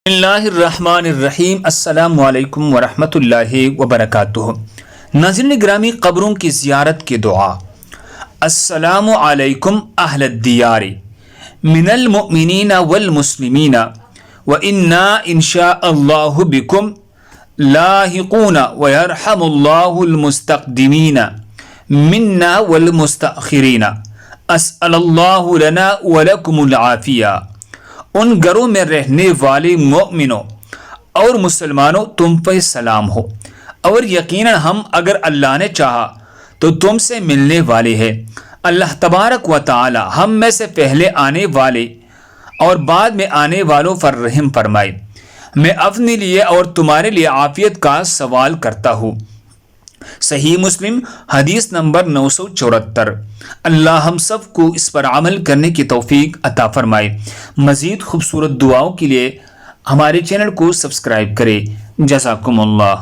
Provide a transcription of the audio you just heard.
اللہ الرحمن الرحیم۔ السلام علیکم ورحمۃ اللہ وبرکاتہ۔ ناظرین گرامی، قبروں کی زیارت کی دعا۔ السلام علیکم اہل الدیار من المؤمنین والمسلمین وإنا انشاء اللہ بکم لاحقون ویرحم اللہ المستقدمین منا والمستأخرین اسأل اللہ لنا ولکم العافیہ۔ ان گھروں میں رہنے والے مومنوں اور مسلمانوں، تم پہ سلام ہو، اور یقیناً ہم اگر اللہ نے چاہا تو تم سے ملنے والے ہیں۔ اللہ تبارک و تعالی ہم میں سے پہلے آنے والے اور بعد میں آنے والوں پر رحم فرمائے۔ میں اپنے لیے اور تمہارے لیے عافیت کا سوال کرتا ہوں۔ صحیح مسلم حدیث نمبر 974۔ اللہ ہم سب کو اس پر عمل کرنے کی توفیق عطا فرمائے۔ مزید خوبصورت دعاؤں کے لیے ہمارے چینل کو سبسکرائب کریں۔ جزاکم اللہ۔